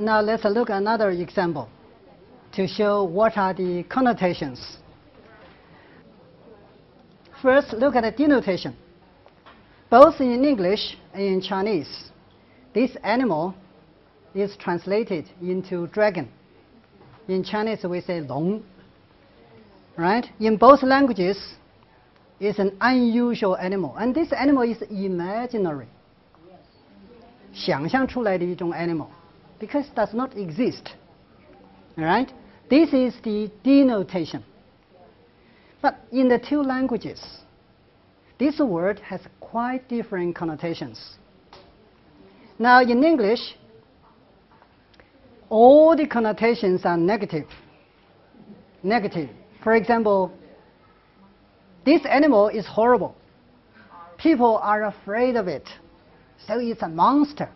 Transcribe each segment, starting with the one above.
now let's look at another example to show what are the connotations. First, look at the denotation. Both in English and in Chinese, this animal is translated into dragon. In Chinese, we say long. Right? In both languages, it's an unusual animal, and this animal is imaginary. 想象出来的一种 animal, because it does not exist. Right? This is the denotation. But in the two languages, this word has quite different connotations. Now, in English, all the connotations are negative. Negative. For example, this animal is horrible. People are afraid of it. So it's a monster.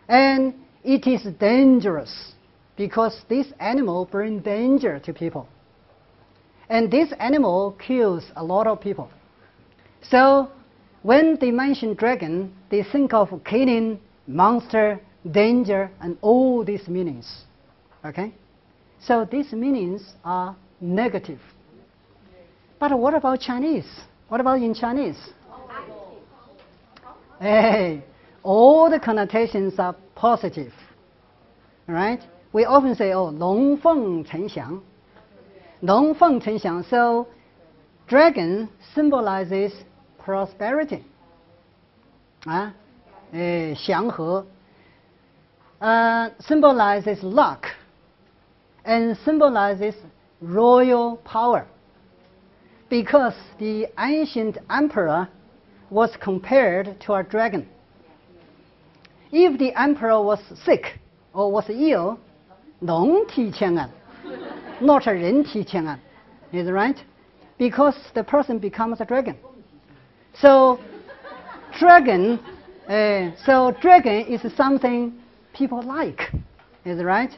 And it is dangerous because this animal brings danger to people. And this animal kills a lot of people. So when they mention dragon, they think of killing, monster, danger, and all these meanings. Okay? So these meanings are negative. But what about Chinese? What about in Chinese? Hey, all the connotations are positive. Right? We often say, oh, 龙凤呈祥. 龙凤呈祥. So dragon symbolizes prosperity. 祥和. Symbolizes luck and symbolizes royal power, because the ancient emperor was compared to a dragon. If the emperor was sick or was ill, 龙体千安, not a 人体千安, is right? Because the person becomes a dragon. So dragon is something people like, is right?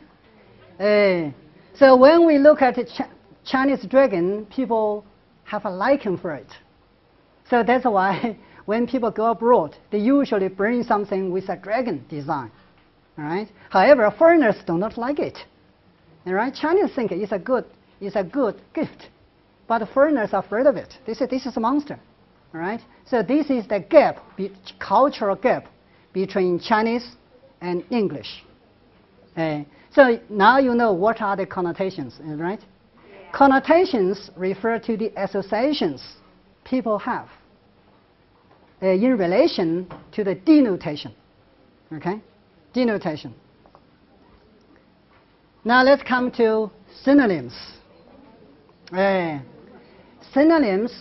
So when we look at Chinese dragon, people have a liking for it. So that's why when people go abroad, they usually bring something with a dragon design. Right? However, foreigners do not like it. Right? Chinese think it's a good gift, but foreigners are afraid of it. They say this is a monster. Right? So this is the gap, cultural gap between Chinese and English. So now you know what are the connotations, right? Yeah. Connotations refer to the associations people have in relation to the denotation. Okay? Denotation. Now let's come to synonyms. Synonyms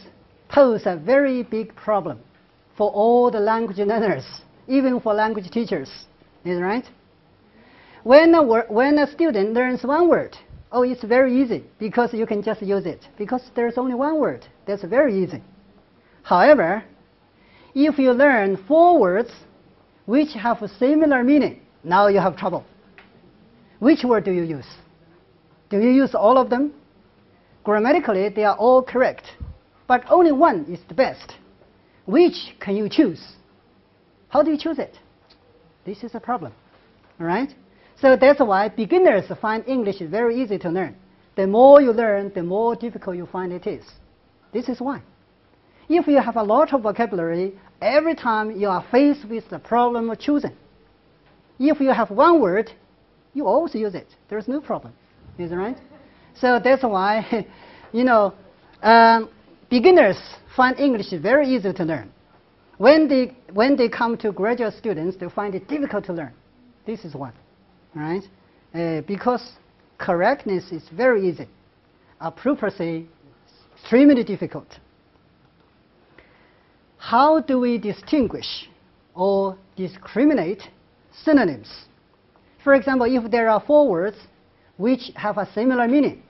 pose a very big problem for all the language learners, even for language teachers. Is right? When a student learns one word, oh, it's very easy because you can just use it. Because there's only one word, that's very easy. However, if you learn 4 words which have a similar meaning, now you have trouble. Which word do you use? Do you use all of them? Grammatically, they are all correct, but only one is the best. Which can you choose? How do you choose it? This is a problem, all right? So that's why beginners find English very easy to learn. The more you learn, the more difficult you find it is. This is why. If you have a lot of vocabulary, every time you are faced with the problem of choosing. If you have one word, you always use it. There's no problem, is that right? So that's why, beginners find English very easy to learn. When they come to graduate students, they find it difficult to learn. This is why, right? Because correctness is very easy. Appropriacy is extremely difficult. How do we distinguish or discriminate synonyms? For example, if there are 4 words which have a similar meaning,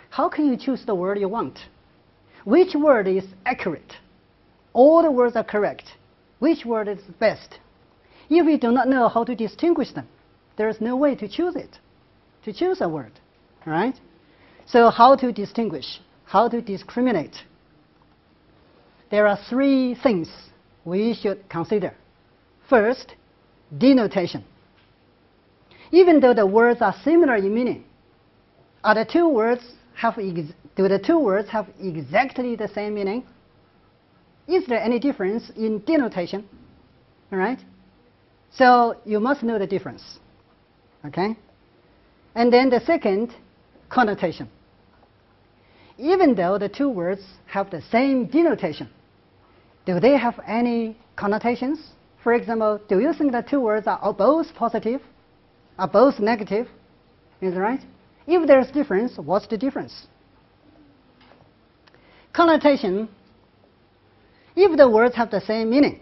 how can you choose the word you want? Which word is accurate? All the words are correct. Which word is best? If you do not know how to distinguish them, there is no way to choose it, to choose a word, right? So how to distinguish? How to discriminate? There are 3 things we should consider. First, denotation. Even though the words are similar in meaning, do the two words have exactly the same meaning? Is there any difference in denotation? All right? So you must know the difference. Okay? And then the second, connotation. Even though the two words have the same denotation, do they have any connotations? For example, do you think the two words are both positive, are both negative? Is that right? If there's difference, what's the difference? Connotation, if the words have the same meaning,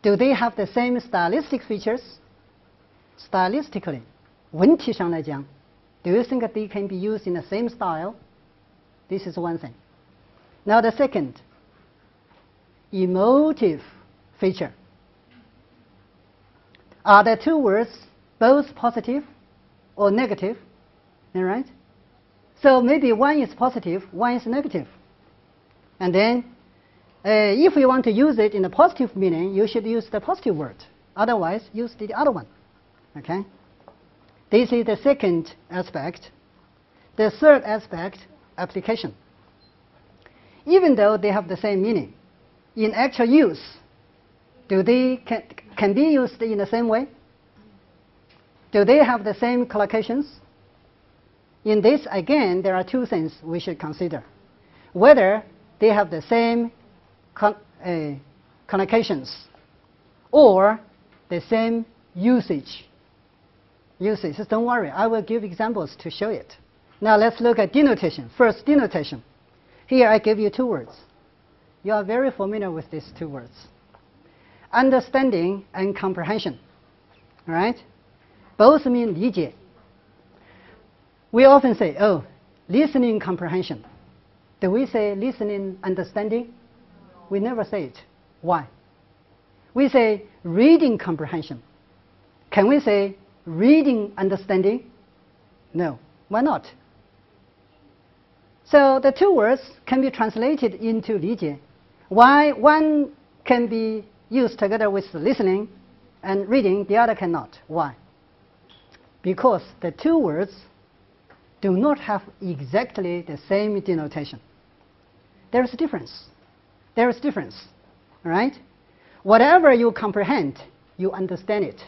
do they have the same stylistic features? Stylistically, 文体上来讲, do you think that they can be used in the same style? This is one thing. Now the second, emotive feature. Are the two words both positive or negative? All right? So maybe one is positive, one is negative. And then if you want to use it in a positive meaning, you should use the positive word. Otherwise, use the other one. Okay? This is the second aspect. The third aspect, application. Even though they have the same meaning, in actual use, do they can be used in the same way? Do they have the same collocations? In this, again, there are two things we should consider. Whether they have the same connotations or the same usage. Usages, don't worry, I will give examples to show it. Now let's look at denotation. First, denotation. Here I give you two words. You are very familiar with these two words. Understanding and comprehension. All right? Both mean 理解. We often say, oh, listening comprehension. Do we say listening understanding? We never say it. Why? We say reading comprehension. Can we say reading understanding? No. Why not? So the two words can be translated into 理解. Why one can be used together with listening and reading, the other cannot? Why? Because the two words do not have exactly the same denotation. There is a difference. There is difference. All right? Whatever you comprehend, you understand it.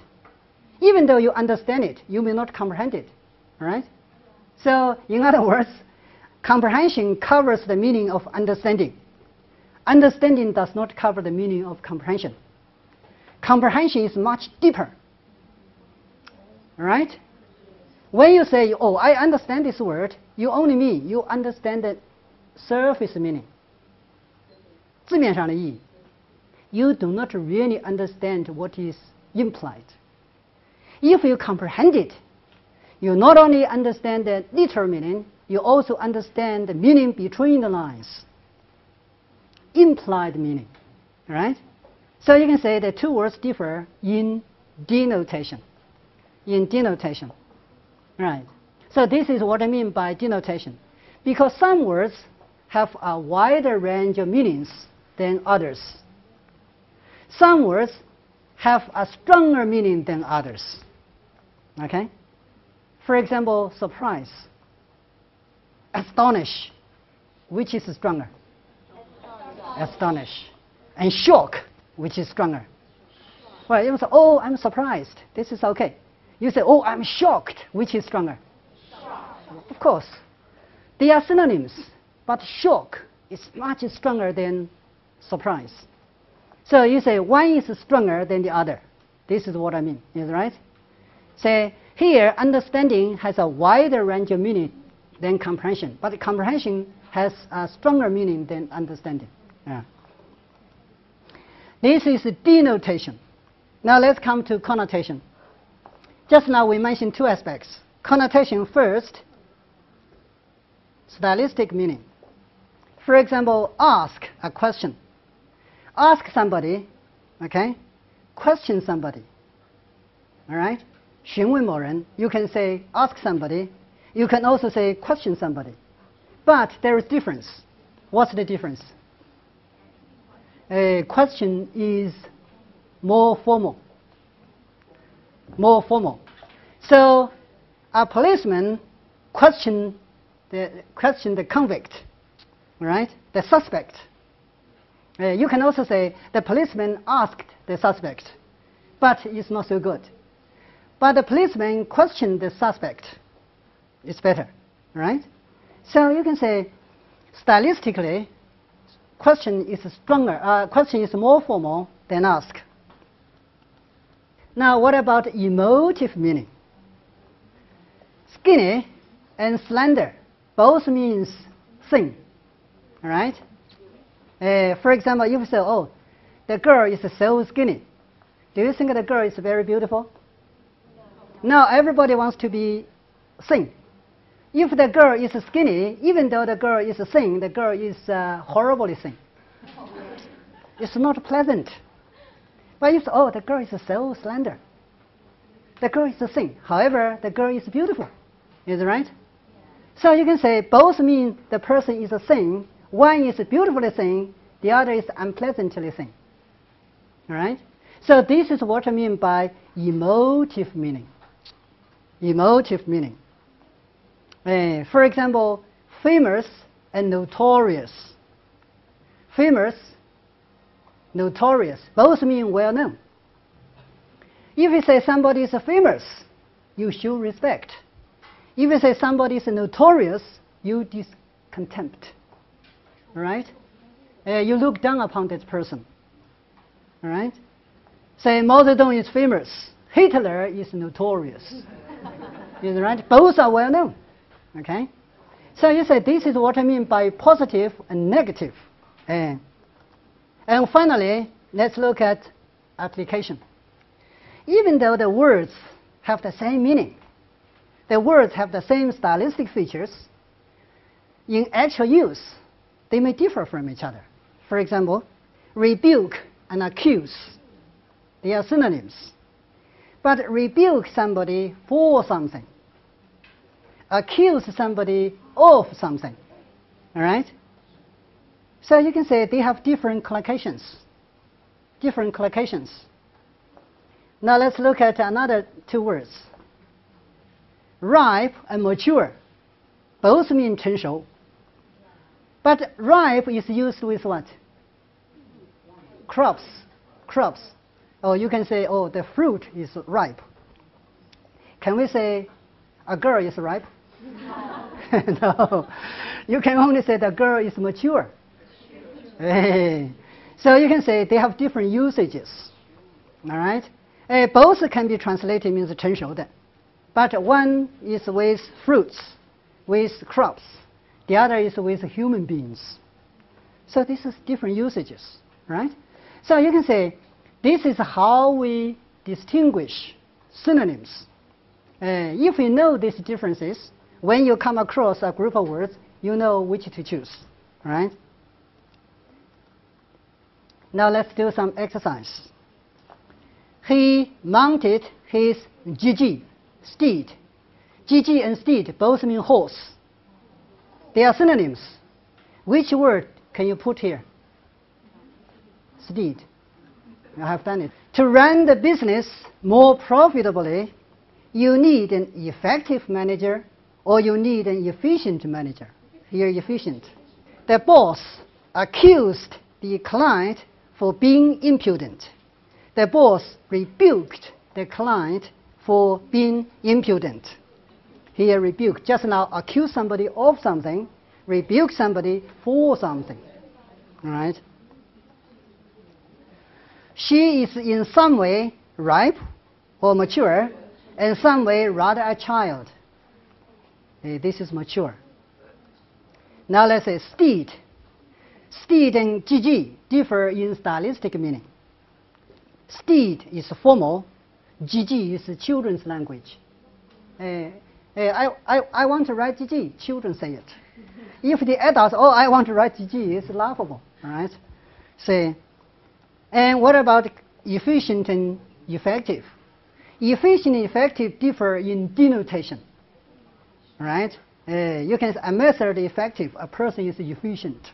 Even though you understand it, you may not comprehend it. All right? So, in other words, comprehension covers the meaning of understanding. Understanding does not cover the meaning of comprehension. Comprehension is much deeper. All right? When you say, oh, I understand this word, you only mean you understand the surface meaning. 字面上的意义. You do not really understand what is implied. If you comprehend it, you not only understand the literal meaning, you also understand the meaning between the lines. Implied meaning. Right? So you can say the two words differ in denotation. In denotation. Right. So this is what I mean by denotation. Because some words have a wider range of meanings than others. Some words have a stronger meaning than others. Okay? For example, surprise, astonish. Which is stronger? Astonish. And shock, which is stronger? Well, you say, oh, I'm surprised. This is okay. You say, oh, I'm shocked. Which is stronger? Shocked. Of course. They are synonyms, but shock is much stronger than surprise. So you say one is stronger than the other. This is what I mean. Is right? Say here, understanding has a wider range of meaning than comprehension, but comprehension has a stronger meaning than understanding. Yeah. This is denotation. Now let's come to connotation. Just now we mentioned two aspects. Connotation first, stylistic meaning. For example, ask a question. Ask somebody, okay? Question somebody. All right? 询问某人, you can say ask somebody. You can also say question somebody. But there is difference. What's the difference? A question is more formal. More formal. So a policeman questioned the convict, right? The suspect. You can also say the policeman asked the suspect, but it's not so good. But the policeman questioned the suspect. It's better, right? So you can say, stylistically, question is stronger. Question is more formal than ask. Now, what about emotive meaning? Skinny and slender both means thin, right? For example, if you say, oh, the girl is so skinny, do you think the girl is very beautiful? No, everybody wants to be thin. If the girl is skinny, even though the girl is thin, the girl is horribly thin. It's not pleasant. But you say, oh, the girl is so slender. The girl is thin. However, the girl is beautiful. Is it right? So you can say both mean the person is thin. One is beautifully thin. The other is unpleasantly thin. All right? So this is what I mean by emotive meaning. Emotive meaning. For example, famous and notorious. Famous, notorious, both mean well-known. If you say somebody is famous, you show respect. If you say somebody is notorious, you discontempt. Right? You look down upon that person. All right? Say Mao Zedong is famous. Hitler is notorious. Is it right? Both are well known. Okay? So you say this is what I mean by positive and negative. And finally, let's look at application. Even though the words have the same meaning, the words have the same stylistic features, in actual use, they may differ from each other. For example, rebuke and accuse, they are synonyms. But rebuke somebody for something, accuse somebody of something. All right? So you can say they have different collocations. Different collocations. Now let's look at another two words. Ripe and mature both mean 成熟. But ripe is used with what? Crops. Crops. Oh, you can say, oh, the fruit is ripe. Can we say a girl is ripe? No. You can only say the girl is mature. Hey. So you can say they have different usages. All right? Both can be translated means 成熟的. But one is with fruits, with crops. The other is with human beings. So this is different usages, right? So you can say this is how we distinguish synonyms. If you know these differences, when you come across a group of words, you know which to choose, right? Now let's do some exercise. He mounted his GG, steed. GG and steed both mean horse. They are synonyms. Which word can you put here? Steed. I have done it. To run the business more profitably, you need an effective manager or you need an efficient manager. Here, efficient. The boss accused the client for being impudent. The boss rebuked the client for being impudent. Here, rebuke. Just now, accuse somebody of something, rebuke somebody for something. All right? She is in some way ripe or mature, in some way rather a child. This is mature. Now let's say steed. Steed and GG differ in stylistic meaning. Steed is formal, GG is children's language. I want to write GG, children say it. If the adults, oh, I want to write GG, it's laughable, right? Say, and what about efficient and effective? Efficient and effective differ in denotation, right? You can say a method effective, a person is efficient.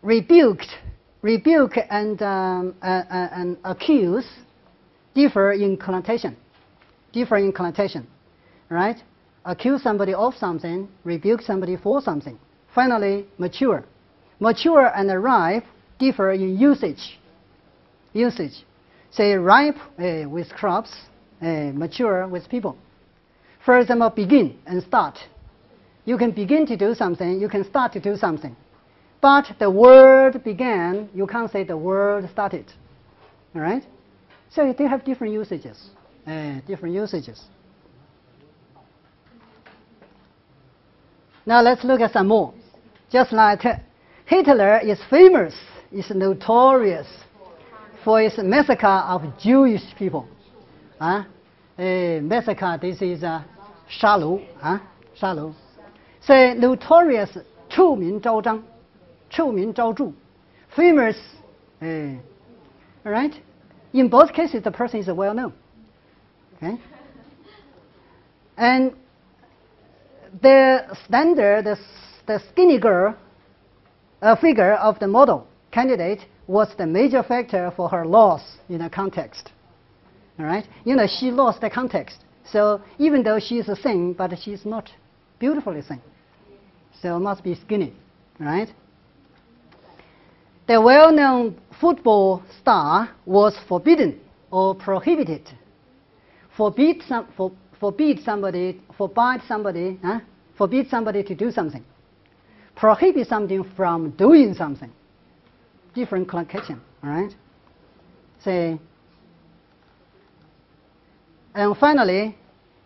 Rebuke and accuse differ in connotation. Differ in connotation, right? Accuse somebody of something, rebuke somebody for something. Finally, mature. Mature and ripe differ in usage. Usage. Say ripe with crops, mature with people. For example, begin and start. You can begin to do something, you can start to do something. But the word began, you can't say the word started. All right? So they have different usages. Different usages. Now let's look at some more. Just like Hitler is famous, is notorious for his massacre of Jewish people. Massacre, this is 杀戮, 杀戮. Say notorious, 臭名昭彰, 臭名昭著, famous. All right? In both cases, the person is well known. Okay? And the standard, the skinny girl figure of the model candidate was the major factor for her loss in the context. All right? You know, she lost the context. So even though she is thin, but she is not beautifully thin. So must be skinny, right? The well-known football star was forbidden or prohibited. Forbid somebody to do something. Prohibit something from doing something. Different connotation, all right? Say, and finally,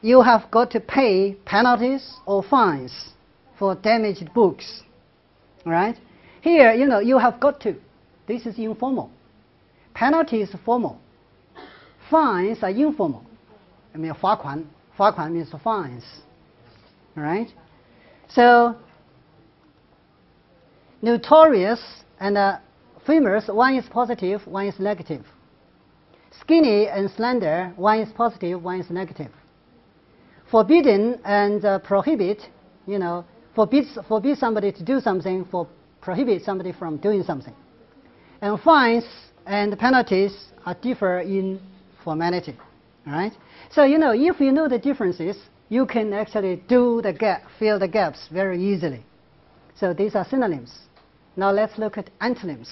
you have got to pay penalties or fines for damaged books, all right? Here, you know, you have got to. This is informal. Penalty is formal. Fines are informal. I mean, 罚款. 罚款 means fines, all right? So, notorious and famous, one is positive, one is negative. Skinny and slender, one is positive, one is negative. Forbidden and prohibit, you know, forbid somebody to do something, prohibit somebody from doing something. And fines and penalties are differ in formality, all right? So, you know, if you know the differences, you can actually fill the gaps very easily. So these are synonyms. Now let's look at antonyms.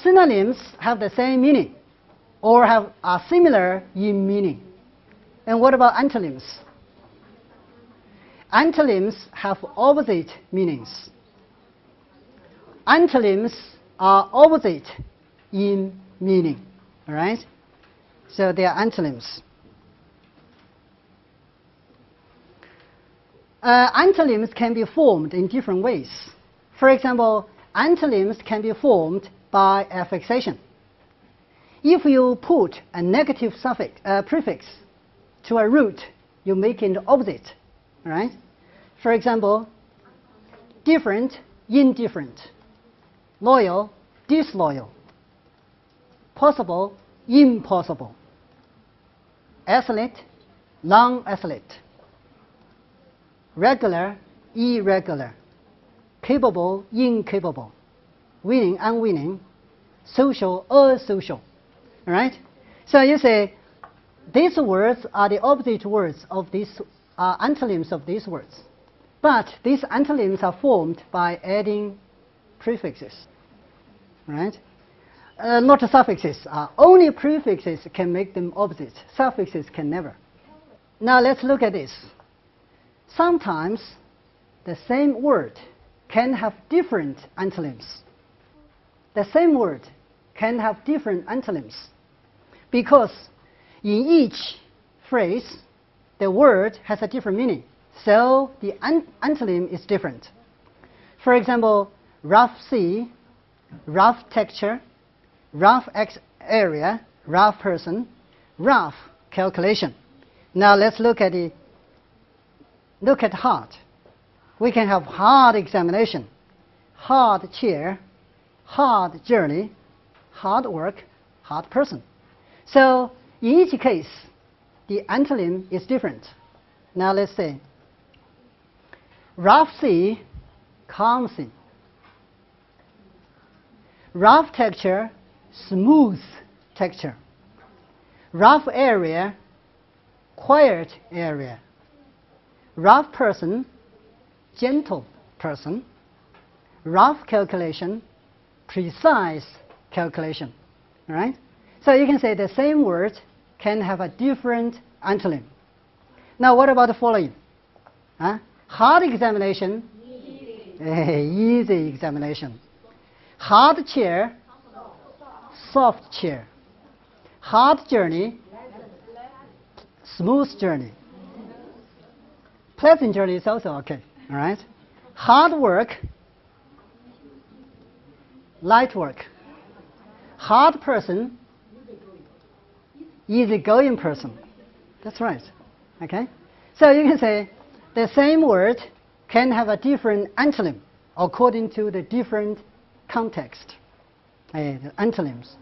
Synonyms have the same meaning or are similar in meaning. And what about antonyms? Antonyms have opposite meanings. Antonyms are opposite in meaning, all right? So they are antonyms. Antonyms can be formed in different ways. For example, antonyms can be formed by affixation. If you put a negative prefix to a root, you make it opposite, right? For example, different, indifferent, loyal, disloyal, possible, impossible, athlete, non-athlete, regular, irregular, capable, incapable, winning, unwinning, social, asocial, right? So you say these words are the opposite words of these antonyms of these words, but these antonyms are formed by adding prefixes, right? Not suffixes. Only prefixes can make them opposite. Suffixes can never. Now let's look at this. Sometimes the same word can have different antonyms. The same word can have different antonyms because in each phrase the word has a different meaning. So the antonym is different. For example, rough sea, rough texture, rough area, rough person, rough calculation. Now let's look at hard. We can have hard examination, hard chair, hard journey, hard work, hard person. So in each case, the antonym is different. Now let's say rough sea, calm sea. Rough texture, smooth texture. rough area, quiet area. Rough person, gentle person. Rough calculation, precise calculation. All right? So you can say the same word can have a different antonym. Now what about the following? Hard examination, easy examination. Hard chair, soft chair. Hard journey, smooth journey. Pleasant journey is also okay. All right? Hard work, light work. Hard person, easygoing person. That's right. Okay? So you can say the same word can have a different antonym according to the different context. The antonyms.